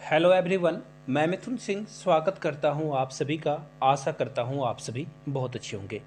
Hello everyone, मैं मिथुन सिंह स्वागत करता हूं आप सभी का। आशा करता हूं आप सभी बहुत अच्छे होंगे।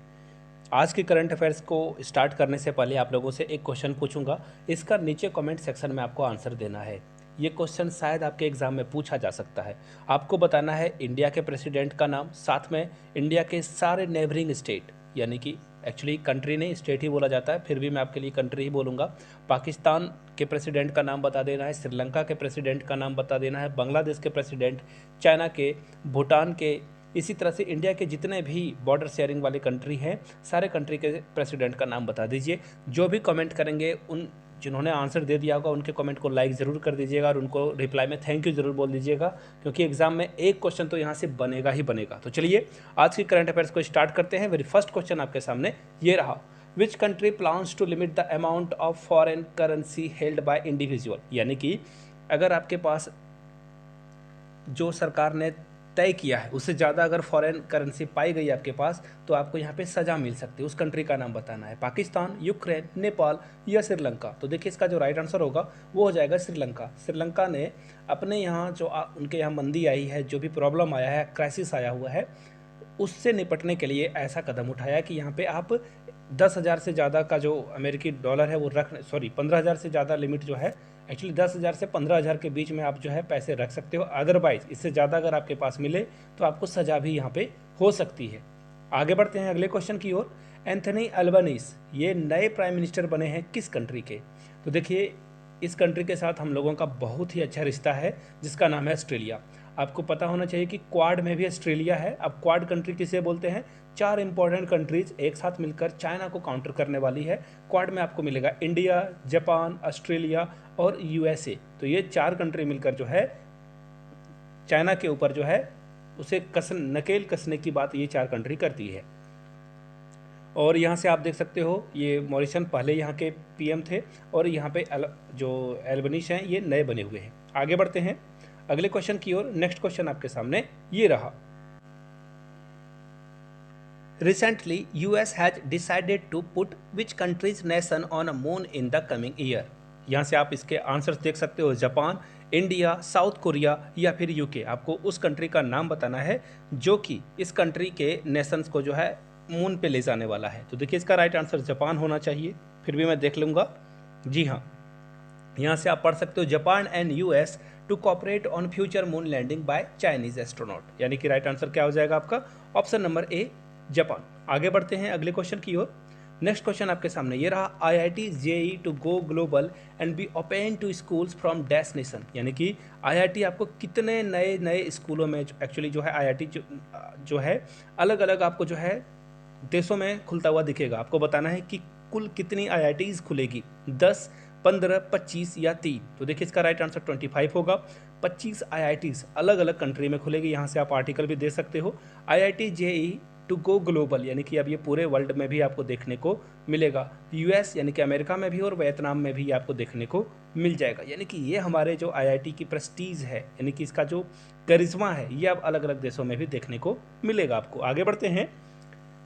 आज के करंट अफेयर्स को स्टार्ट करने से पहले आप लोगों से एक क्वेश्चन पूछूंगा। इसका नीचे कमेंट सेक्शन में आपको आंसर देना है। ये क्वेश्चन शायद आपके एग्जाम में पूछा जा सकता है। आपको बताना है इंडिया के प्रेसिडेंट का नाम, साथ में इंडिया के सारे नेबरिंग स्टेट, यानी कि एक्चुअली कंट्री नहीं स्टेट ही बोला जाता है, फिर भी मैं आपके लिए कंट्री ही बोलूँगा। पाकिस्तान के प्रेसिडेंट का नाम बता देना है, श्रीलंका के प्रेसिडेंट का नाम बता देना है, बांग्लादेश के प्रेसिडेंट, चाइना के, भूटान के, इसी तरह से इंडिया के जितने भी बॉर्डर शेयरिंग वाले कंट्री हैं सारे कंट्री के प्रेसिडेंट का नाम बता दीजिए। जो भी कमेंट करेंगे, उन जिन्होंने आंसर दे दिया होगा उनके कमेंट को लाइक ज़रूर कर दीजिएगा और उनको रिप्लाई में थैंक यू ज़रूर बोल दीजिएगा, क्योंकि एग्जाम में एक क्वेश्चन तो यहाँ से बनेगा ही बनेगा। तो चलिए आज की करंट अफेयर्स को स्टार्ट करते हैं। वेरी फर्स्ट क्वेश्चन आपके सामने ये रहा, which country plans to limit the amount of foreign currency held by individual, यानी कि अगर आपके पास जो सरकार ने तय किया है उससे ज़्यादा अगर फॉरेन करेंसी पाई गई आपके पास तो आपको यहाँ पे सज़ा मिल सकती है। उस कंट्री का नाम बताना है, पाकिस्तान, यूक्रेन, नेपाल या श्रीलंका। तो देखिए इसका जो राइट आंसर होगा वो हो जाएगा श्रीलंका। श्रीलंका ने अपने यहाँ जो उनके यहाँ मंदी आई है, जो भी प्रॉब्लम आया है, क्राइसिस आया हुआ है, उससे निपटने के लिए ऐसा कदम उठाया कि यहाँ पे आप 10,000 से ज़्यादा का जो अमेरिकी डॉलर है वो 15,000 से ज़्यादा लिमिट जो है, एक्चुअली 10,000 से 15,000 के बीच में आप जो है पैसे रख सकते हो। अदरवाइज इससे ज़्यादा अगर आपके पास मिले तो आपको सज़ा भी यहाँ पे हो सकती है। आगे बढ़ते हैं अगले क्वेश्चन की ओर। एंथनी अल्बनीज़ ये नए प्राइम मिनिस्टर बने हैं किस कंट्री के? तो देखिए इस कंट्री के साथ हम लोगों का बहुत ही अच्छा रिश्ता है, जिसका नाम है ऑस्ट्रेलिया। आपको पता होना चाहिए कि क्वाड में भी ऑस्ट्रेलिया है। अब क्वाड कंट्री किसे बोलते हैं? 4 इंपॉर्टेंट कंट्रीज एक साथ मिलकर चाइना को काउंटर करने वाली है। क्वाड में आपको मिलेगा इंडिया, जापान, ऑस्ट्रेलिया और यूएसए। तो ये 4 कंट्री मिलकर जो है चाइना के ऊपर जो है उसे नकेल कसने की बात ये 4 कंट्री करती है। और यहाँ से आप देख सकते हो ये मॉरिसन पहले यहाँ के पीएम थे और यहाँ पे जो एल्बनीज़ हैं ये नए बने हुए हैं। आगे बढ़ते हैं अगले क्वेश्चन की ओर। नेक्स्ट क्वेश्चन आपके सामने ये रहा, recently US has decided to put which countries nation on a moon in the coming year. यहाँ से आप इसके आंसर्स देख सकते हो, जापान, इंडिया, साउथ कोरिया या फिर यूके। आपको उस कंट्री का नाम बताना है जो कि इस कंट्री के नेशंस को जो है मून पे ले जाने वाला है। तो देखिए इसका राइट आंसर जापान होना चाहिए, फिर भी मैं देख लूँगा। जी हाँ, यहाँ से आप पढ़ सकते हो, Japan and US to cooperate on future moon landing by Chinese astronaut, यानी कि राइट आंसर क्या हो जाएगा आपका? Option number A, Japan. आगे बढ़ते हैं अगले क्वेश्चन की ओर। नेक्स्ट क्वेश्चन आपके सामने ये रहा, IIT JEE to go global and be open to schools from dash nation, यानी कि आईआईटी आपको कितने नए नए स्कूलों में एक्चुअली जो है आईआईटी जो है अलग अलग आपको जो है देशों में खुलता हुआ दिखेगा। आपको बताना है कि कुल कितनी आईआईटीज खुलेगी, 10, 15, 25 या 3। तो देखिए इसका राइट आंसर 25 होगा। 25 आईआईटीज अलग अलग कंट्री में खुलेगी। यहाँ से आप आर्टिकल भी दे सकते हो, IIT JEE to go global, यानी कि अब ये पूरे वर्ल्ड में भी आपको देखने को मिलेगा। यूएस यानी कि अमेरिका में भी और वियतनाम में भी आपको देखने को मिल जाएगा। यानी कि ये हमारे जो आईआईटी की प्रेस्टीज है, यानी कि इसका जो करिश्मा है, ये अब अलग अलग देशों में भी देखने को मिलेगा आपको। आगे बढ़ते हैं,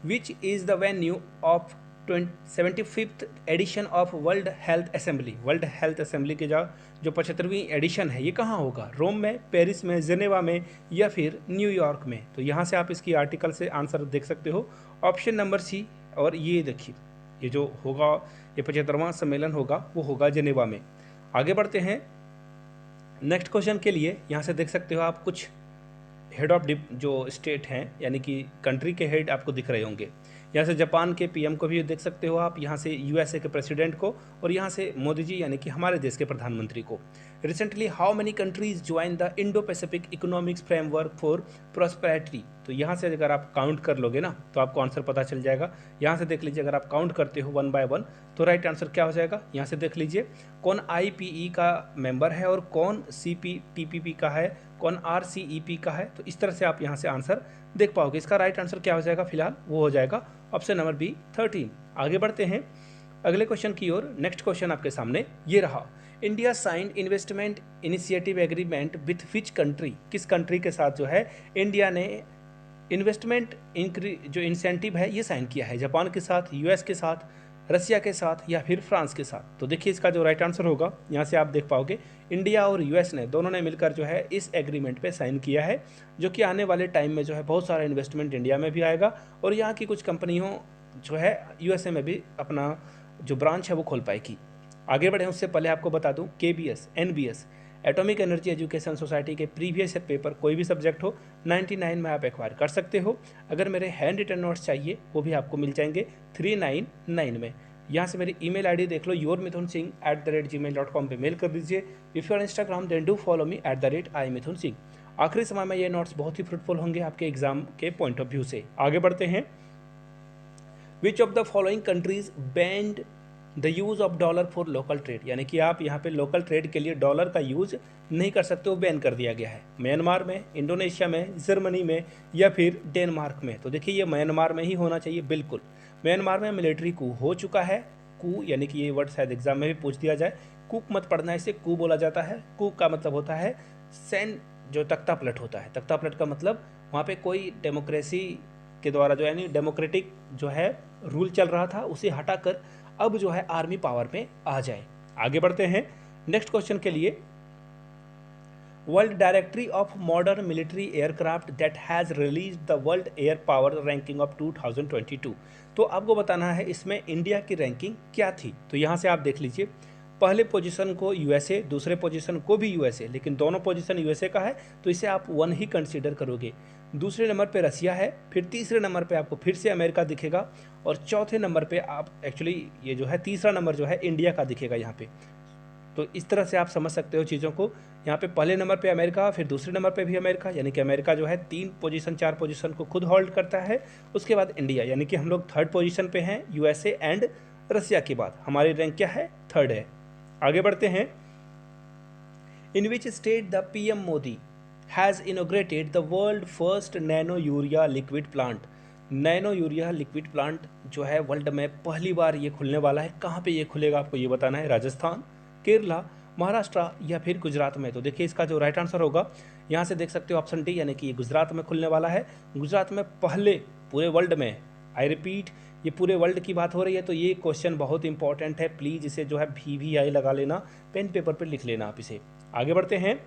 which is the venue of 75th edition of world health assembly. World health assembly की जो 75वीं एडिशन है ये कहाँ होगा? रोम में, पेरिस में, जेनेवा में या फिर न्यूयॉर्क में? तो यहाँ से आप इसकी आर्टिकल से आंसर देख सकते हो, ऑप्शन नंबर सी। और ये देखिए ये जो होगा, ये 75वां सम्मेलन होगा वो होगा जेनेवा में। आगे बढ़ते हैं नेक्स्ट क्वेश्चन के लिए। यहाँ से देख सकते हो आप कुछ हेड ऑफ जो स्टेट हैं, यानी कि कंट्री के हेड आपको दिख रहे होंगे। यहाँ से जापान के पीएम को भी देख सकते हो आप, यहाँ से यूएसए के प्रेसिडेंट को, और यहाँ से मोदी जी यानी कि हमारे देश के प्रधानमंत्री को। Recently how many countries join the Indo Pacific economics framework for prosperity. तो यहाँ से अगर आप काउंट कर लोगे ना तो आपको आंसर पता चल जाएगा। यहाँ से देख लीजिए, अगर आप काउंट करते हो 1 by 1 तो राइट आंसर क्या हो जाएगा? यहाँ से देख लीजिए कौन आईपीई का मेंबर है और कौन सीपीटीपीपी का है, कौन आरसीईपी का है। तो इस तरह से आप यहाँ से आंसर देख पाओगे। इसका राइट आंसर क्या हो जाएगा? फिलहाल वो हो जाएगा ऑप्शन नंबर बी, 13। आगे बढ़ते हैं अगले क्वेश्चन की ओर। नेक्स्ट क्वेश्चन आपके सामने ये रहा, India signed investment initiative agreement with which country. किस कंट्री के साथ जो है इंडिया ने इन्वेस्टमेंट जो इंसेंटिव है ये साइन किया है? जापान के साथ, यूएस के साथ, रसिया के साथ या फिर फ्रांस के साथ। तो देखिए इसका जो राइट आंसर होगा, यहाँ से आप देख पाओगे इंडिया और यूएस ने दोनों ने मिलकर जो है इस एग्रीमेंट पे साइन किया है, जो कि आने वाले टाइम में जो है बहुत सारा इन्वेस्टमेंट इंडिया में भी आएगा और यहाँ की कुछ कंपनियों जो है यूएसए में भी अपना जो ब्रांच है वो खोल पाएगी। आगे बढ़े उससे पहले आपको बता दूं KBS, NBS, atomic energy education society के प्रीवियस पेपर कोई भी सब्जेक्ट हो 99 में आप एक्वायर कर सकते हो। अगर मेरे हैंड रिटन नोट्स चाहिए वो भी आपको मिल जाएंगे 399 में। यहाँ से मेरी ईमेल आईडी देख लो yourmithunsingh@gmail.com पे मेल कर दीजिए। If you are Instagram then do follow me @iMithunSingh। आखिरी समय में ये नोट्स बहुत ही फ्रूटफुल होंगे आपके एग्जाम के पॉइंट ऑफ व्यू से। आगे बढ़ते हैं। Which of the following countries band the use of dollar for local trade, यानी कि आप यहाँ पे लोकल ट्रेड के लिए डॉलर का यूज़ नहीं कर सकते हो, बैन कर दिया गया है। म्यांमार में, इंडोनेशिया में, जर्मनी में या फिर डेनमार्क में। तो देखिए ये म्यांमार में ही होना चाहिए बिल्कुल। म्यांमार में मिलिट्री कू हो चुका है। कू यानी कि ये वर्ड शायद एग्जाम में भी पूछ दिया जाए। कूक मत पढ़ना, इसे कू बोला जाता है। कू का मतलब होता है सैन, जो तख्ता पलट होता है। तख्ता पलट का मतलब वहाँ पे कोई डेमोक्रेसी के द्वारा जो यानी डेमोक्रेटिक जो है रूल चल रहा था उसे हटाकर अब जो है आर्मी पावर में आ जाए। आगे बढ़ते हैं नेक्स्ट क्वेश्चन के लिए। World directory of modern military aircraft that has release the world air power ranking of 2022। तो आपको बताना है इसमें इंडिया की रैंकिंग क्या थी। तो यहाँ से आप देख लीजिए, पहले पोजीशन को यूएसए, दूसरे पोजीशन को भी यूएसए, लेकिन दोनों पोजीशन यूएसए का है तो इसे आप 1 ही कंसीडर करोगे। दूसरे नंबर पे रसिया है, फिर तीसरे नंबर पे आपको फिर से अमेरिका दिखेगा और चौथे नंबर पे आप एक्चुअली ये जो है तीसरा नंबर जो है इंडिया का दिखेगा यहाँ पे। तो इस तरह से आप समझ सकते हो चीज़ों को। यहाँ पे पहले नंबर पे अमेरिका, फिर दूसरे नंबर पे भी अमेरिका, यानी कि अमेरिका जो है 3 पोजीशन 4 पोजीशन को खुद होल्ड करता है। उसके बाद इंडिया, यानी कि हम लोग 3rd पोजीशन पे हैं यूएसए एंड रसिया के बाद। हमारी रैंक क्या है? 3rd है। आगे बढ़ते हैं। In which state the PM Modi has inaugurated the world first nano urea liquid plant. Nano urea liquid plant जो है वर्ल्ड में पहली बार ये खुलने वाला है। कहाँ पे ये खुलेगा आपको ये बताना है। राजस्थान, केरला, महाराष्ट्र या फिर गुजरात में। तो देखिए इसका जो राइट आंसर होगा, यहाँ से देख सकते हो ऑप्शन डी, यानी कि ये गुजरात में खुलने वाला है। गुजरात में पहले पूरे वर्ल्ड में, आई रिपीट ये पूरे वर्ल्ड की बात हो रही है। तो ये क्वेश्चन बहुत इंपॉर्टेंट है, प्लीज़ इसे जो है VVI लगा लेना, पेन पेपर पर लिख लेना आप इसे। आगे बढ़ते हैं।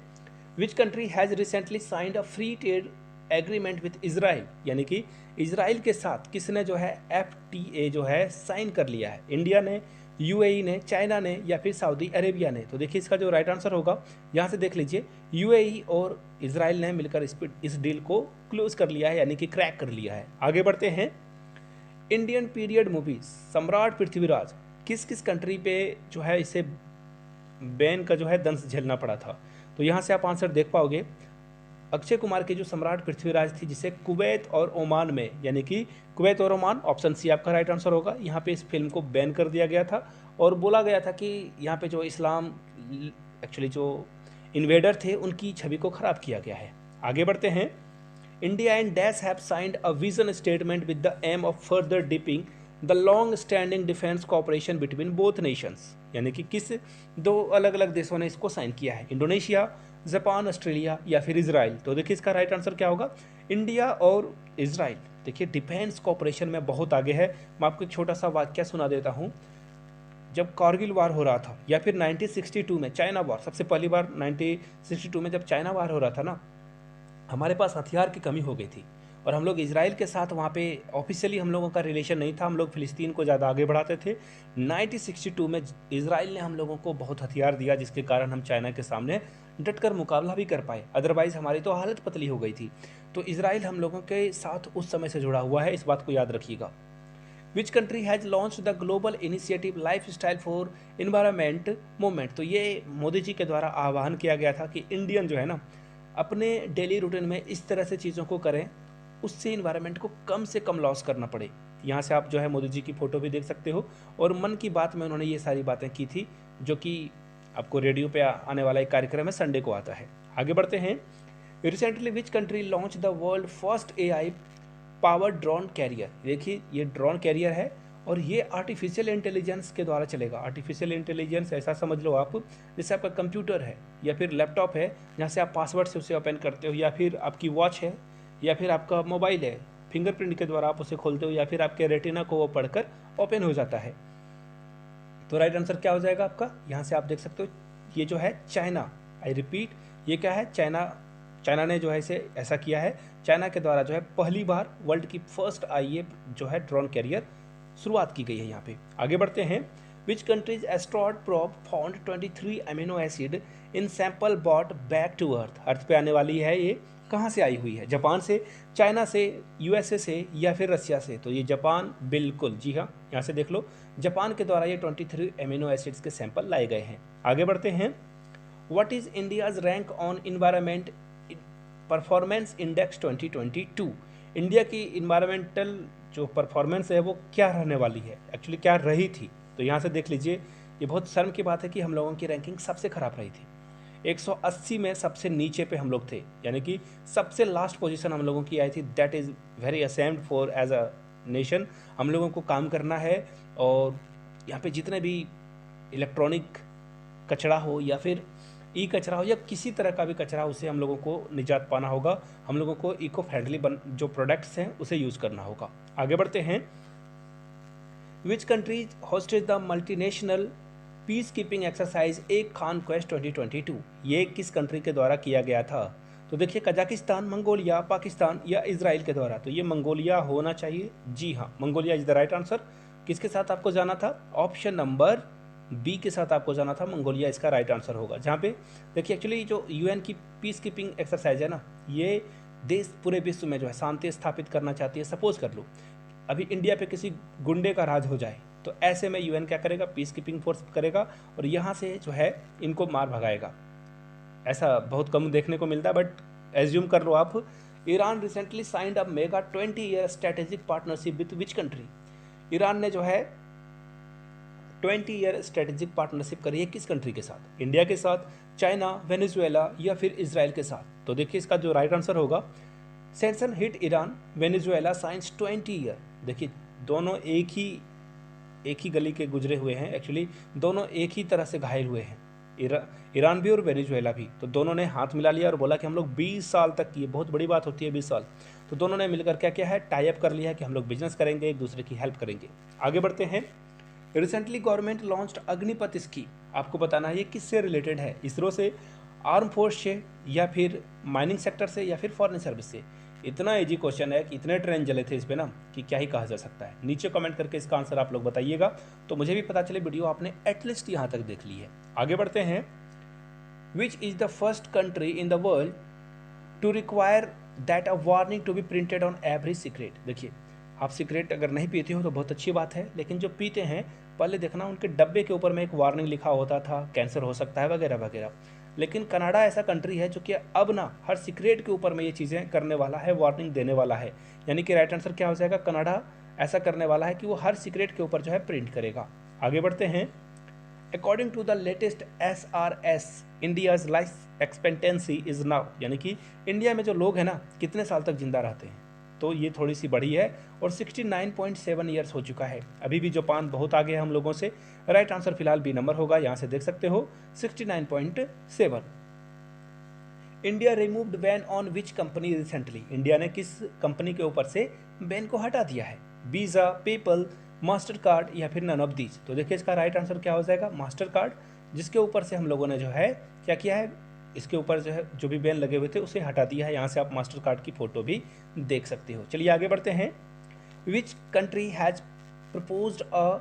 Which country has recently signed a free trade agreement with Israel, यानी कि इजराइल के साथ किसने जो है FTA जो है साइन कर लिया है। इंडिया ने, UAE ने, चाइना ने या फिर सऊदी अरेबिया ने। तो देखिए इसका जो राइट आंसर होगा, यहाँ से देख लीजिए UAE और इजराइल ने मिलकर इस डील को क्लोज कर लिया है, यानी कि क्रैक कर लिया है। आगे बढ़ते हैं। इंडियन पीरियड मूवी सम्राट पृथ्वीराज किस किस कंट्री पे जो है इसे बैन का जो है दंश झेलना पड़ा था। तो यहाँ से आप आंसर देख पाओगे। अक्षय कुमार की जो सम्राट पृथ्वीराज थी जिसे कुवैत और ओमान में, यानी कि कुवैत और ओमान, ऑप्शन सी आपका राइट आंसर होगा। यहाँ पे इस फिल्म को बैन कर दिया गया था और बोला गया था कि यहाँ पे जो इस्लाम एक्चुअली जो इन्वेडर थे उनकी छवि को खराब किया गया है। आगे बढ़ते हैं। India and dash have signed a vision statement with the aim of further deepening the long standing defence cooperation between both nations, यानी कि किस 2 अलग अलग देशों ने इसको साइन किया है। इंडोनेशिया, जापान, ऑस्ट्रेलिया या फिर इजराइल। तो देखिए इसका राइट आंसर क्या होगा, इंडिया और इजराइल। देखिए डिफेंस कॉपरेशन में बहुत आगे है। मैं आपको एक छोटा सा वाक्य सुना देता हूँ। जब कारगिल वार हो रहा था या फिर 1962 में चाइना वार, सबसे पहली बार 1962 में जब चाइना वार हो रहा था ना, हमारे पास हथियार की कमी हो गई थी और हम लोग इजराइल के साथ वहाँ पे ऑफिशियली हम लोगों का रिलेशन नहीं था। हम लोग फिलिस्तीन को ज़्यादा आगे बढ़ाते थे। 1962 में इजराइल ने हम लोगों को बहुत हथियार दिया जिसके कारण हम चाइना के सामने डटकर मुकाबला भी कर पाए, अदरवाइज़ हमारी तो हालत पतली हो गई थी। तो इजराइल हम लोगों के साथ उस समय से जुड़ा हुआ है, इस बात को याद रखिएगा। विच country has launch the global initiative life style for environment movement. तो ये मोदी जी के द्वारा आह्वान किया गया था कि इंडियन जो है ना अपने डेली रूटीन में इस तरह से चीज़ों को करें उससे इन्वायरमेंट को कम से कम लॉस करना पड़े। यहाँ से आप जो है मोदी जी की फ़ोटो भी देख सकते हो और मन की बात में उन्होंने ये सारी बातें की थी, जो कि आपको रेडियो पे आने वाला एक कार्यक्रम है, संडे को आता है। आगे बढ़ते हैं। Recently which country launch the world first AI powered drone carrier. देखिए ये ड्रोन कैरियर है और ये आर्टिफिशियल इंटेलिजेंस के द्वारा चलेगा। आर्टिफिशियल इंटेलिजेंस ऐसा समझ लो आप जैसे आपका कंप्यूटर है या फिर लैपटॉप है जहाँ से आप पासवर्ड से उसे ओपन करते हो, या फिर आपकी वॉच है या फिर आपका मोबाइल है, फिंगरप्रिंट के द्वारा आप उसे खोलते हो, या फिर आपके रेटिना को वो पढ़कर ओपन हो जाता है। तो राइट आंसर क्या हो जाएगा आपका, यहाँ से आप देख सकते हो ये जो है चाइना, आई रिपीट ये क्या है, चाइना ने जो है इसे ऐसा किया है। चाइना के द्वारा जो है पहली बार वर्ल्ड की फर्स्ट आईए जो है ड्रोन कैरियर शुरुआत की गई है यहाँ पे। आगे बढ़ते हैं। Which countries asteroid probe found 23 amino acid in sample brought back to earth पे आने वाली है, ये कहाँ से आई हुई है, जापान से, चाइना से, यूएसए से या फिर रसिया से। तो ये जापान, बिल्कुल जी हाँ, यहाँ से देख लो जापान के द्वारा ये 23 अमीनो एसिड्स के सैंपल लाए गए हैं। आगे बढ़ते हैं। What is India's rank on environment performance index 2022। India की इन्वायरमेंटल जो परफॉर्मेंस है वो क्या रहने वाली है, एक्चुअली क्या रही थी। तो यहाँ से देख लीजिए, ये बहुत शर्म की बात है कि हम लोगों की रैंकिंग सबसे खराब रही थी। 180 में सबसे नीचे पे हम लोग थे, यानी कि सबसे लास्ट पोजीशन हम लोगों की आई थी। That is very ashamed for as a nation. हम लोगों को काम करना है और यहाँ पे जितने भी इलेक्ट्रॉनिक कचरा हो या फिर ई कचरा हो या किसी तरह का भी कचरा, उसे हम लोगों को निजात पाना होगा। हम लोगों को इको फ्रेंडली जो प्रोडक्ट्स हैं उसे यूज़ करना होगा। आगे बढ़ते हैं। Which countries hosted the multinational peace keeping exercise एक खान क्वेस्ट 2022। ये किस कंट्री के द्वारा किया गया था। तो देखिए कजाकिस्तान, मंगोलिया, पाकिस्तान या इजराइल के द्वारा। तो ये मंगोलिया होना चाहिए, जी हाँ Mongolia is the right answer. किसके साथ आपको जाना था, ऑप्शन नंबर बी के साथ आपको जाना था, मंगोलिया इसका राइट आंसर होगा। जहाँ पे देखिए एक्चुअली जो यूएन की पीस कीपिंग एक्सरसाइज है ना, ये देश पूरे विश्व में जो है शांति स्थापित करना चाहती है। सपोज कर लो अभी इंडिया पे किसी गुंडे का राज हो जाए, तो ऐसे में यूएन क्या करेगा, पीस कीपिंग फोर्स करेगा और यहाँ से जो है इनको मार भगाएगा। ऐसा बहुत कम देखने को मिलता है, बट एज्यूम कर लो आप। Iran recently signed a mega 20 year strategic partnership with which country. Iran ने जो है 20 ईयर स्ट्रेटेजिक पार्टनरशिप करी है किस कंट्री के साथ, इंडिया के साथ, चाइना, वेनेजुएला या फिर इजराइल के साथ। तो देखिए इसका जो राइट आंसर होगा, sanction hit Iran, Venezuela science 20 year. देखिए दोनों एक ही गली के गुजरे हुए हैं, एक्चुअली दोनों एक ही तरह से घायल हुए हैं, ईरान भी और वेनेजुएला भी। तो दोनों ने हाथ मिला लिया और बोला कि हम लोग 20 साल तक, ये बहुत बड़ी बात होती है 20 साल, तो दोनों ने मिलकर क्या किया है, टाई अप कर लिया है कि हम लोग बिजनेस करेंगे, एक दूसरे की हेल्प करेंगे। आगे बढ़ते हैं। Recently government launched Agnipath scheme. आपको बताना है ये किससे रिलेटेड है, इसरो से, आर्म फोर्स से या फिर माइनिंग सेक्टर से या फिर फॉरेन सर्विस से। इतना इजी क्वेश्चन है कि इतने ट्रेंड चले थे इस पे ना कि क्या ही कहा जा सकता है। नीचे कमेंट करके इसका आंसर आप लोग बताइएगा, तो मुझे भी पता चले वीडियो आपने एटलीस्ट यहाँ तक देख ली है। आगे बढ़ते हैं। Which is the first country in the world to require that a warning to be printed on every cigarette. देखिए आप सिगरेट अगर नहीं पीते हो तो बहुत अच्छी बात है, लेकिन जो पीते हैं पहले देखना उनके डब्बे के ऊपर में एक वार्निंग लिखा होता था, कैंसर हो सकता है वगैरह वगैरह। लेकिन कनाडा ऐसा कंट्री है जो कि अब ना हर सिगरेट के ऊपर में ये चीज़ें करने वाला है, वार्निंग देने वाला है। यानी कि राइट आंसर क्या हो जाएगा, कनाडा ऐसा करने वाला है कि वो हर सिगरेट के ऊपर जो है प्रिंट करेगा। आगे बढ़ते हैं। According to the latest SRS, India's life expectancy is now, यानी कि इंडिया में जो लोग हैं ना कितने साल तक जिंदा रहते हैं, तो ये थोड़ी सी बड़ी है और 69.7 ईयर्स हो चुका है। अभी भी जापान बहुत आगे है हम लोगों से। राइट आंसर फिलहाल बी नंबर होगा, यहाँ से देख सकते हो 69.7। India removed ban on which company recently. India ने किस कंपनी के ऊपर से बैन को हटा दिया है, वीज़ा, पेपल, मास्टर कार्ड या फिर नन ऑफ दीज। तो देखिए इसका राइट आंसर क्या हो जाएगा, मास्टर कार्ड, जिसके ऊपर से हम लोगों ने जो है क्या किया है, इसके ऊपर जो है जो भी बैन लगे हुए थे उसे हटा दिया है। यहाँ से आप मास्टर कार्ड की फ़ोटो भी देख सकते हो। चलिए आगे बढ़ते हैं। Which country has proposed a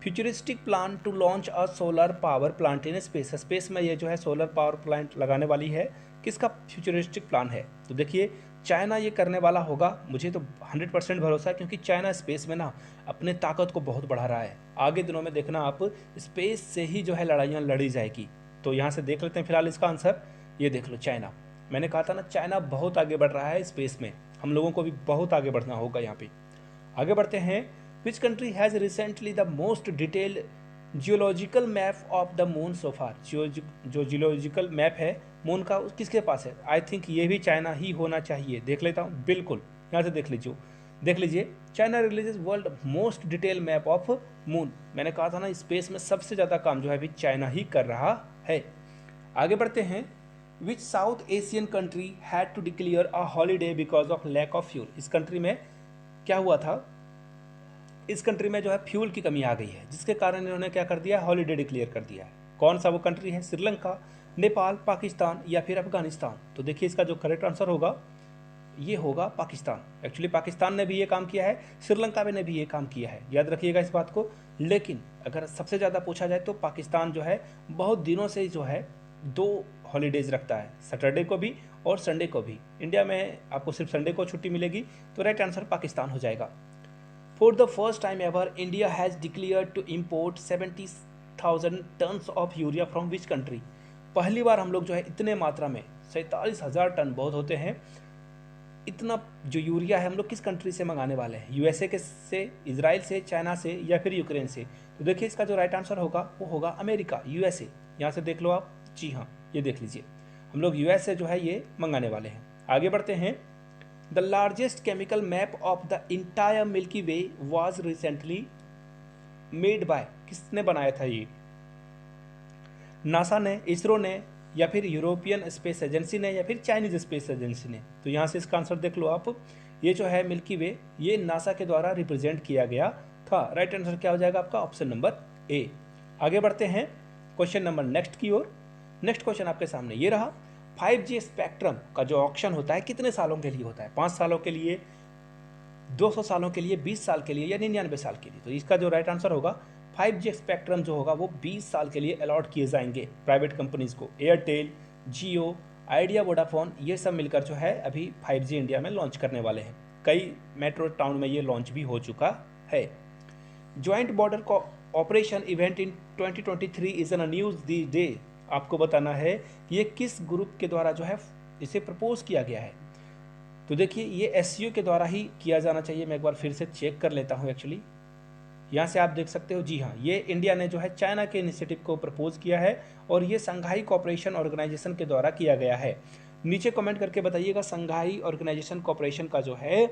futuristic plan to launch a solar power plant in space. Space में ये जो है सोलर पावर प्लांट लगाने वाली है, किसका फ्यूचरिस्टिक प्लान है। तो देखिए चाइना ये करने वाला होगा, मुझे तो 100% भरोसा है, क्योंकि चाइना स्पेस में ना अपने ताकत को बहुत बढ़ा रहा है। आगे दिनों में देखना आप, स्पेस से ही जो है लड़ाइयाँ लड़ी जाएगी। तो यहाँ से देख लेते हैं फिलहाल इसका आंसर, ये देख लो चाइना। मैंने कहा था ना चाइना बहुत आगे बढ़ रहा है स्पेस में, हम लोगों को भी बहुत आगे बढ़ना होगा यहाँ पे। आगे बढ़ते हैं। Which country has recently the most detailed geological map of the moon so far. जो जियोलॉजिकल मैप है मून का किसके पास है, आई थिंक ये भी चाइना ही होना चाहिए। देख लेता हूँ, बिल्कुल यहाँ से देख लीजिए China releases world most detail map of moon. मैंने कहा था ना स्पेस में सबसे ज़्यादा काम जो है अभी चाइना ही कर रहा है। आगे बढ़ते हैं। Which South Asian country had to declare a holiday because of lack of fuel. इस कंट्री में क्या हुआ था, इस कंट्री में जो है फ्यूल की कमी आ गई है, जिसके कारण इन्होंने क्या कर दिया, हॉलीडे डिक्लेयर कर दिया है। कौन सा वो कंट्री है, श्रीलंका, नेपाल, पाकिस्तान या फिर अफगानिस्तान। तो देखिए इसका जो करेक्ट आंसर होगा ये होगा पाकिस्तान। एक्चुअली पाकिस्तान ने भी ये काम किया है, श्रीलंका ने भी ये काम किया है, याद रखिएगा इस बात को। लेकिन अगर सबसे ज़्यादा पूछा जाए तो पाकिस्तान जो है बहुत दिनों से जो है 2 हॉलीडेज रखता है, सैटरडे को भी और संडे को भी। इंडिया में आपको सिर्फ संडे को छुट्टी मिलेगी, तो राइट आंसर पाकिस्तान हो जाएगा। For the first time ever India has declared to import 70,000 tons of urea from which country. पहली बार हम लोग जो है इतने मात्रा में 47,000 टन बहुत होते हैं, इतना जो यूरिया है हम लोग किस कंट्री से मंगाने वाले हैं, यूएसए के से, इजराइल से, चाइना से या फिर यूक्रेन से। तो देखिए इसका जो राइट आंसर होगा वो होगा अमेरिका, यूएसए। यहाँ से देख लो आप, जी हाँ ये देख लीजिए, हम लोग यूएस से जो है ये मंगाने वाले हैं। आगे बढ़ते हैं। The largest chemical map of the entire milky way was recently made by, किसने बनाया था ये, नासा ने, इसरो ने या फिर यूरोपियन स्पेस एजेंसी ने या फिर चाइनीज स्पेस एजेंसी ने। तो यहाँ से इसका आंसर देख लो आप, ये जो है मिल्की वे ये नासा के द्वारा रिप्रेजेंट किया गया था। राइट आंसर क्या हो जाएगा आपका, ऑप्शन नंबर ए। आगे बढ़ते हैं क्वेश्चन नंबर नेक्स्ट की ओर। नेक्स्ट क्वेश्चन आपके सामने ये रहा, 5G स्पेक्ट्रम का जो ऑक्शन होता है कितने सालों के लिए होता है, 5 सालों के लिए, 200 सालों के लिए, 20 साल के लिए या 99 साल के लिए। तो इसका जो राइट आंसर होगा 5G स्पेक्ट्रम जो होगा वो 20 साल के लिए अलॉट किए जाएंगे प्राइवेट कंपनीज को। एयरटेल, जियो, आइडिया, वोडाफोन ये सब मिलकर जो है अभी 5G इंडिया में लॉन्च करने वाले हैं। कई मेट्रो टाउन में ये लॉन्च भी हो चुका है। Joint border operation event in 2023 is an news the day. आपको बताना है ये किस ग्रुप के द्वारा जो है इसे प्रपोज किया गया है। तो देखिए ये SCO के द्वारा ही किया जाना चाहिए, मैं एक बार फिर से चेक कर लेता हूँ। एक्चुअली यहाँ से आप देख सकते हो, जी हाँ ये इंडिया ने जो है चाइना के इनिशिएटिव को प्रपोज किया है और ये संघाई कोऑपरेशन ऑर्गेनाइजेशन के द्वारा किया गया है। नीचे कमेंट करके बताइएगा संघाई ऑर्गेनाइजेशन कोऑपरेशन का जो है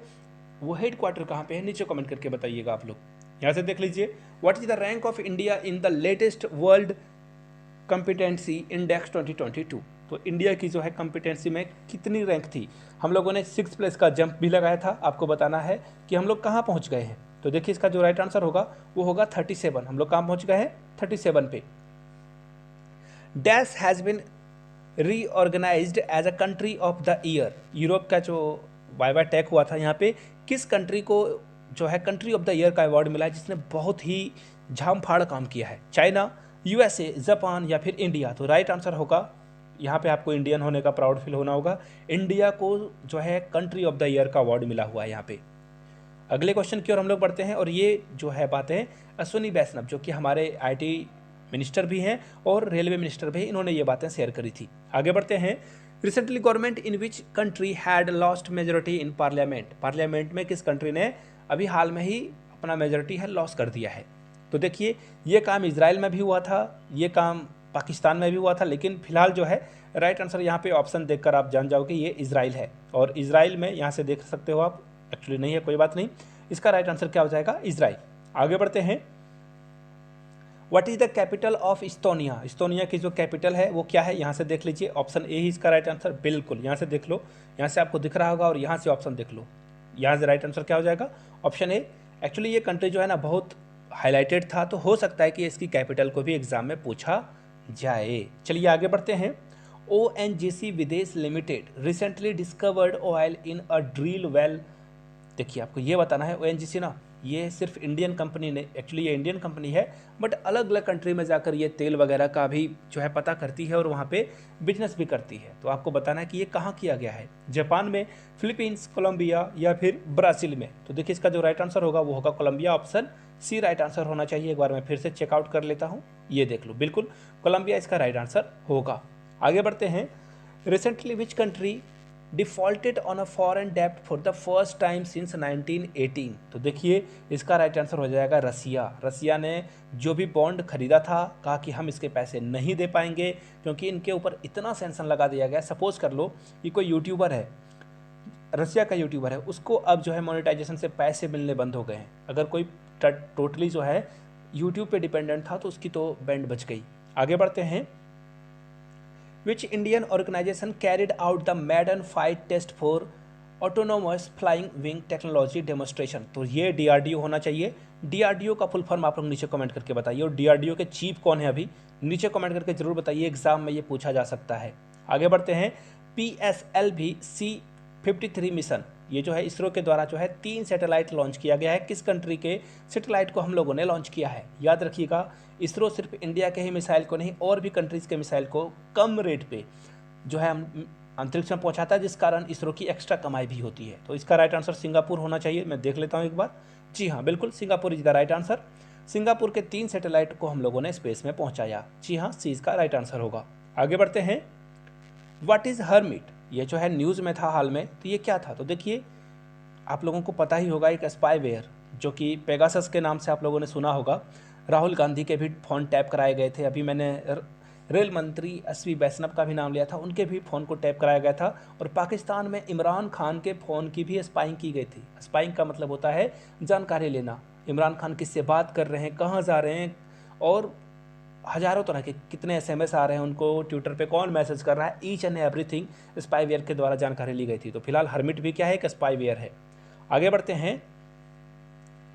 वो हेडक्वार्टर कहाँ पे है, नीचे कमेंट करके बताइएगा आप लोग। यहाँ से देख लीजिए, what is the rank of India in the latest world competency index 2022। तो इंडिया की जो है कॉम्पिटेंसी में कितनी रैंक थी, हम लोगों ने 6+ का जंप भी लगाया था। आपको बताना है कि हम लोग कहाँ पहुँच गए हैं। तो देखिए इसका जो राइट आंसर होगा वो होगा 37। हम लोग कहाँ पहुँच गए हैं, 37 पे। Dash has been reorganised as a country of the year. Europe का जो वाइवा टेक हुआ था यहाँ पे किस कंट्री को जो है कंट्री ऑफ द ईयर का अवार्ड मिला है, जिसने बहुत ही झामफाड़ काम किया है, चाइना, यूएसए, जापान या फिर इंडिया। तो राइट आंसर होगा यहाँ पे आपको इंडियन होने का प्राउड फील होना होगा, इंडिया को जो है कंट्री ऑफ द ईयर का अवार्ड मिला हुआ है यहाँ पे। अगले क्वेश्चन की ओर हम लोग बढ़ते हैं और ये जो है बातें अश्विनी वैष्णव जो कि हमारे IT मिनिस्टर भी हैं और रेलवे मिनिस्टर भी, इन्होंने ये बातें शेयर करी थी। आगे बढ़ते हैं। Recently government in which country had lost majority in parliament. Parliament में किस कंट्री ने अभी हाल में ही अपना मेजोरिटी है लॉस कर दिया है। तो देखिए ये काम इजराइल में भी हुआ था, ये काम पाकिस्तान में भी हुआ था, लेकिन फिलहाल जो है राइट आंसर यहाँ पे ऑप्शन देखकर आप जान जाओगे ये इजराइल है। और इजराइल में यहाँ से देख सकते हो आप, एक्चुअली नहीं है, कोई बात नहीं, इसका राइट आंसर क्या हो जाएगा, इजराइल। आगे बढ़ते हैं। What is the capital of इस्तोनिया। इस्तोनिया की जो कैपिटल है वो क्या है, यहाँ से देख लीजिए, ऑप्शन ए ही इसका राइट आंसर। बिल्कुल यहाँ से देख लो, यहाँ से आपको दिख रहा होगा और यहाँ से ऑप्शन देख लो, यहाँ से राइट आंसर क्या हो जाएगा, ऑप्शन ए। एक्चुअली ये कंट्री जो है ना बहुत हाईलाइटेड था, तो हो सकता है कि इसकी कैपिटल को भी एग्जाम में पूछा जाए। चलिए आगे बढ़ते हैं। ONGC विदेश limited recently discovered oil in a drill well. देखिए आपको ये बताना है, ONGC ना ये सिर्फ इंडियन कंपनी ने, एक्चुअली ये इंडियन कंपनी है बट अलग अलग कंट्री में जाकर ये तेल वगैरह का भी जो है पता करती है और वहाँ पे बिजनेस भी करती है। तो आपको बताना है कि ये कहाँ किया गया है, जापान में, फिलीपींस, कोलंबिया या फिर ब्राज़ील में। तो देखिए इसका जो राइट आंसर होगा वो होगा Colombia, option C right answer होना चाहिए। एक बार मैं फिर से चेकआउट कर लेता हूँ, ये देख लो, बिल्कुल कोलंबिया इसका राइट आंसर होगा। आगे बढ़ते हैं। Recently which country defaulted on a foreign डेब्ट for the first time since 1918। तो देखिए इसका राइट आंसर हो जाएगा रसिया। रसिया ने जो भी बॉन्ड खरीदा था कहा कि हम इसके पैसे नहीं दे पाएंगे क्योंकि इनके ऊपर इतना सेंक्शन लगा दिया गया। सपोज कर लो कि कोई यूट्यूबर है, रसिया का यूट्यूबर है, उसको अब जो है मोनेटाइजेशन से पैसे मिलने बंद हो गए हैं। अगर कोई टोटली जो है यूट्यूब पे डिपेंडेंट था तो उसकी तो बैंड बच गई। आगे बढ़ते हैं। Which Indian organization carried out the maiden flight test for autonomous flying wing technology demonstration। तो ये DRDO होना चाहिए, डीआरडीओ का फुल फॉर्म आप लोग नीचे कमेंट करके बताइए, और डीआरडीओ के चीफ कौन है अभी नीचे कमेंट करके जरूर बताइए, एग्जाम में ये पूछा जा सकता है। आगे बढ़ते हैं। PSLV C-53 मिशन, ये जो है इसरो के द्वारा जो है 3 सैटेलाइट लॉन्च किया गया है। किस कंट्री के सैटेलाइट को हम लोगों ने लॉन्च किया है? याद रखिएगा, इसरो सिर्फ इंडिया के ही मिसाइल को नहीं, और भी कंट्रीज़ के मिसाइल को कम रेट पे जो है अंतरिक्ष में पहुंचाता है, जिस कारण इसरो की एक्स्ट्रा कमाई भी होती है। तो इसका राइट आंसर सिंगापुर होना चाहिए। मैं देख लेता हूँ एक बार। जी हाँ, बिल्कुल Singapore is the right answer. Singapore के 3 सैटेलाइट को हम लोगों ने स्पेस में पहुंचाया। जी हाँ, सी इसका राइट आंसर होगा। आगे बढ़ते हैं। व्हाट इज हर्मिट, ये जो है न्यूज़ में था हाल में, तो ये क्या था? तो देखिए, आप लोगों को पता ही होगा, एक स्पाईवेयर जो कि पेगासस के नाम से आप लोगों ने सुना होगा। राहुल गांधी के भी फ़ोन टैप कराए गए थे। अभी मैंने रेल मंत्री SV वैष्णव का भी नाम लिया था, उनके भी फ़ोन को टैप कराया गया था। और पाकिस्तान में इमरान खान के फ़ोन की भी स्पाइंग की गई थी। स्पाइंग का मतलब होता है जानकारी लेना, इमरान खान किससे बात कर रहे हैं, कहाँ जा रहे हैं, और हज़ारों तरह के कितने SMS आ रहे हैं उनको, ट्विटर पे कौन मैसेज कर रहा है, ईच एंड एवरीथिंग स्पाईवेयर के द्वारा जानकारी ली गई थी। तो फिलहाल हर्मिट भी क्या है? एक स्पाईवेयर है। आगे बढ़ते हैं।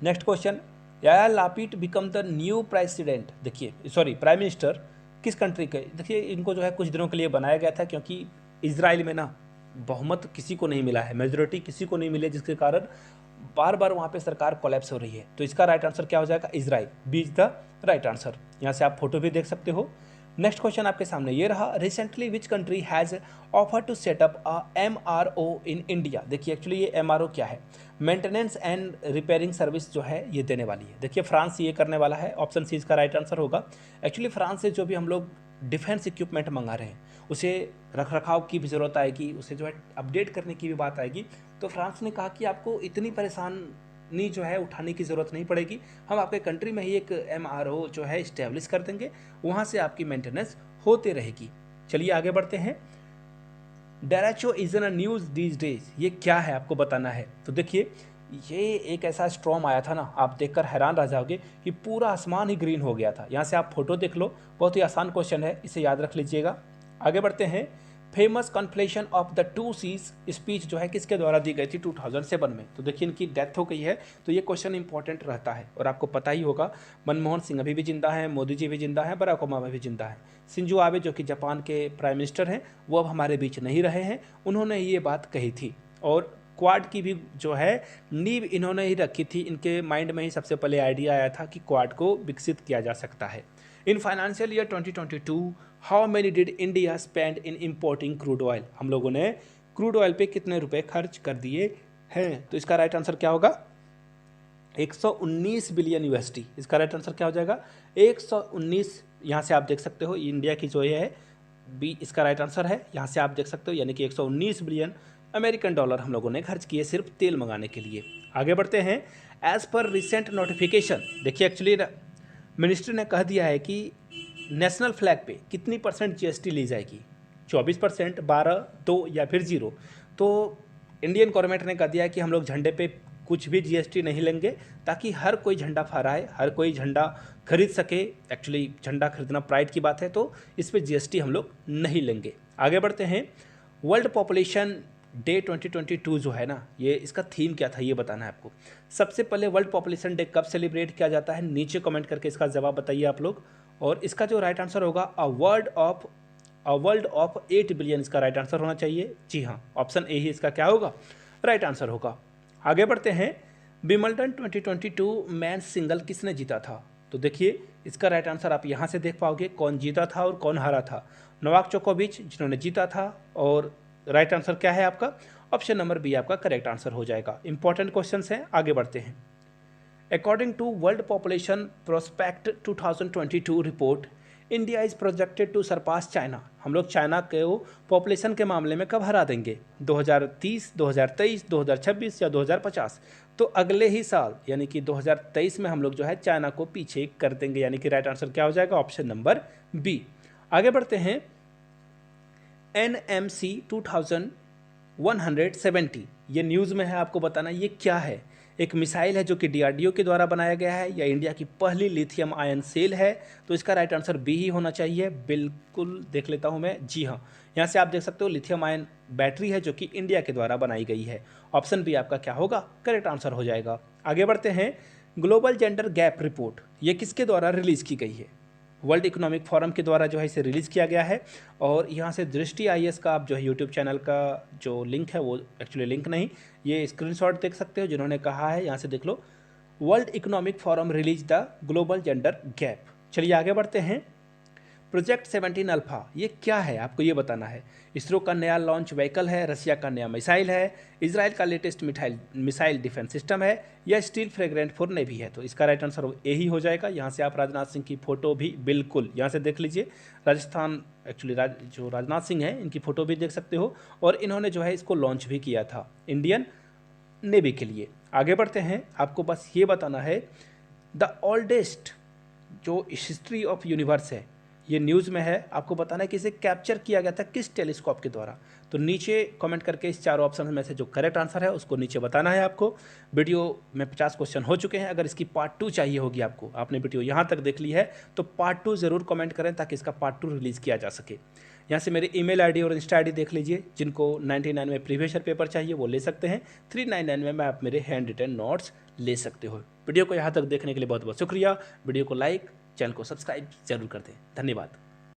नेक्स्ट क्वेश्चन, यार Lapid become the new president, देखिए सॉरी प्राइम मिनिस्टर किस कंट्री के? देखिए, इनको जो है कुछ दिनों के लिए बनाया गया था, क्योंकि इजराइल में ना बहुमत किसी को नहीं मिला है, मेजोरिटी किसी को नहीं मिली, जिसके कारण बार बार वहाँ पे सरकार कोलैप्स हो रही है। तो इसका राइट आंसर क्या हो जाएगा? Israel, B is the right answer. यहाँ से आप फोटो भी देख सकते हो। नेक्स्ट क्वेश्चन आपके सामने ये रहा, recently which country has offer to set up a MRO in India. देखिए, एक्चुअली ये MRO क्या है? मेंटेनेंस एंड रिपेयरिंग सर्विस जो है ये देने वाली है। देखिए, फ्रांस ये करने वाला है। ऑप्शन सी इसका राइट आंसर होगा। एक्चुअली फ्रांस से जो भी हम लोग डिफेंस इक्विपमेंट मंगा रहे हैं, उसे रख रखाव की भी ज़रूरत आएगी, उसे जो है अपडेट करने की भी बात आएगी। तो फ्रांस ने कहा कि आपको इतनी परेशानी जो है उठाने की ज़रूरत नहीं पड़ेगी, हम आपके कंट्री में ही एक MRO जो है इस्टेब्लिश कर देंगे, वहाँ से आपकी मेंटेनेंस होते रहेगी। चलिए आगे बढ़ते हैं। Derecho is in news these days, ये क्या है आपको बताना है। तो देखिए, ये एक ऐसा स्टॉर्म आया था ना, आप देखकर हैरान रह जाओगे कि पूरा आसमान ही ग्रीन हो गया था। यहाँ से आप फोटो देख लो, बहुत ही आसान क्वेश्चन है, इसे याद रख लीजिएगा। आगे बढ़ते हैं। Famous confluence of the 2 seas speech जो है किसके द्वारा दी गई थी 2007 में? तो देखिए, इनकी डेथ हो गई है, तो ये क्वेश्चन इंपॉर्टेंट रहता है। और आपको पता ही होगा, मनमोहन सिंह अभी भी जिंदा हैं, मोदी जी भी जिंदा हैं, बराक ओबामा भी जिंदा हैं। शिंजो आबे जो कि जापान के प्राइम मिनिस्टर हैं, वो अब हमारे बीच नहीं रहे हैं, उन्होंने ये बात कही थी। और क्वाड की भी जो है नींव इन्होंने ही रखी थी। इनके माइंड में ही सबसे पहले आइडिया आया था कि क्वाड को विकसित किया जा सकता है। In financial year 2022 how many did India spend in importing crude oil, हम लोगों ने क्रूड ऑयल पे कितने रुपए खर्च कर दिए हैं? तो इसका राइट आंसर क्या होगा? 119 बिलियन USD। इसका राइट आंसर क्या हो जाएगा? 119। यहाँ से आप देख सकते हो इंडिया की जो ये है बी इसका राइट आंसर है। यहाँ से आप देख सकते हो, यानी कि 119 बिलियन अमेरिकन डॉलर हम लोगों ने खर्च किए सिर्फ तेल मंगाने के लिए। आगे बढ़ते हैं। एज पर रिसेंट नोटिफिकेशन, देखिए एक्चुअली मिनिस्ट्री ने कह दिया है कि नेशनल फ्लैग पे कितनी % GST ली जाएगी, 24%, 12, 2 या फिर 0। तो इंडियन गवर्नमेंट ने कह दिया है कि हम लोग झंडे पे कुछ भी GST नहीं लेंगे, ताकि हर कोई झंडा फहराए, हर कोई झंडा खरीद सके। एक्चुअली झंडा खरीदना प्राइड की बात है, तो इस पर GST हम लोग नहीं लेंगे। आगे बढ़ते हैं। वर्ल्ड पॉपुलेशन डे 2022 जो है ना, ये इसका थीम क्या था ये बताना है आपको। सबसे पहले वर्ल्ड पॉपुलेशन डे कब सेलिब्रेट किया जाता है? नीचे कमेंट करके इसका जवाब बताइए आप लोग। और इसका जो राइट आंसर होगा अ वर्ल्ड ऑफ 8 बिलियन, इसका राइट आंसर होना चाहिए। जी हाँ, ऑप्शन ए ही इसका क्या होगा? राइट आंसर होगा। आगे बढ़ते हैं। विंबलडन 2022 मेंस सिंगल किसने जीता था? तो देखिए, इसका राइट आंसर आप यहाँ से देख पाओगे, कौन जीता था और कौन हारा था। नोवाक जोकोविच जिन्होंने जीता था। और राइट आंसर क्या है आपका? ऑप्शन नंबर बी आपका करेक्ट आंसर हो जाएगा। इंपॉर्टेंट क्वेश्चन हैं, आगे बढ़ते हैं। According to world population prospect 2022 report, India is projected to surpass China, हम लोग चाइना को पॉपुलेशन के मामले में कब हरा देंगे? 2030, 2023, 2026 या 2050? तो अगले ही साल यानी कि 2023 में हम लोग जो है चाइना को पीछे कर देंगे, यानी कि राइट आंसर क्या हो जाएगा? Option number B. आगे बढ़ते हैं। NMC 2170, ये न्यूज़ में है, आपको बताना ये क्या है। एक मिसाइल है जो कि DRDO के द्वारा बनाया गया है, या इंडिया की पहली लिथियम आयन सेल है? तो इसका राइट आंसर बी ही होना चाहिए। बिल्कुल देख लेता हूं मैं। जी हाँ, यहाँ से आप देख सकते हो लिथियम आयन बैटरी है जो कि इंडिया के द्वारा बनाई गई है। ऑप्शन बी आपका क्या होगा? करेक्ट आंसर हो जाएगा। आगे बढ़ते हैं। ग्लोबल जेंडर गैप रिपोर्ट ये किसके द्वारा रिलीज़ की गई है? वर्ल्ड इकोनॉमिक फोरम के द्वारा जो है इसे रिलीज़ किया गया है। और यहाँ से दृष्टि IAS का आप जो है यूट्यूब चैनल का जो लिंक है वो एक्चुअली लिंक नहीं, ये स्क्रीनशॉट देख सकते हो जिन्होंने कहा है, यहाँ से देख लो, world economic forum release the global gender gap. चलिए आगे बढ़ते हैं। प्रोजेक्ट 17 अल्फा ये क्या है आपको ये बताना है। इसरो का नया लॉन्च व्हीकल है, रसिया का नया मिसाइल है, इजराइल का लेटेस्ट मिसाइल डिफेंस सिस्टम है, या स्टील फ्रेगरेंट फॉर नेवी है। तो इसका राइट आंसर ए ही हो जाएगा। यहाँ से आप राजनाथ सिंह की फ़ोटो भी बिल्कुल यहाँ से देख लीजिए, राजस्थान एक्चुअली जो राजनाथ सिंह है इनकी फ़ोटो भी देख सकते हो, और इन्होंने जो है इसको लॉन्च भी किया था इंडियन नेवी के लिए। आगे बढ़ते हैं, आपको बस ये बताना है द ओल्डेस्ट जो हिस्ट्री ऑफ यूनिवर्स है ये न्यूज़ में है, आपको बताना है कि इसे कैप्चर किया गया था किस टेलीस्कोप के द्वारा। तो नीचे कमेंट करके इस चारों ऑप्शन में से जो करेक्ट आंसर है उसको नीचे बताना है आपको। वीडियो में 50 क्वेश्चन हो चुके हैं, अगर इसकी पार्ट 2 चाहिए होगी आपको, आपने वीडियो यहाँ तक देख ली है तो पार्ट 2 ज़रूर कमेंट करें ताकि इसका पार्ट 2 रिलीज़ किया जा सके। यहाँ से मेरी ईमेल आईडी और इंस्टा आईडी देख लीजिए। जिनको 99 में प्रीवियस ईयर पेपर चाहिए वो ले सकते हैं, 399 में आप मेरे हैंड रिटन नोट्स ले सकते हो। वीडियो को यहाँ तक देखने के लिए बहुत बहुत शुक्रिया। वीडियो को लाइक, चैनल को सब्सक्राइब जरूर कर दें। धन्यवाद।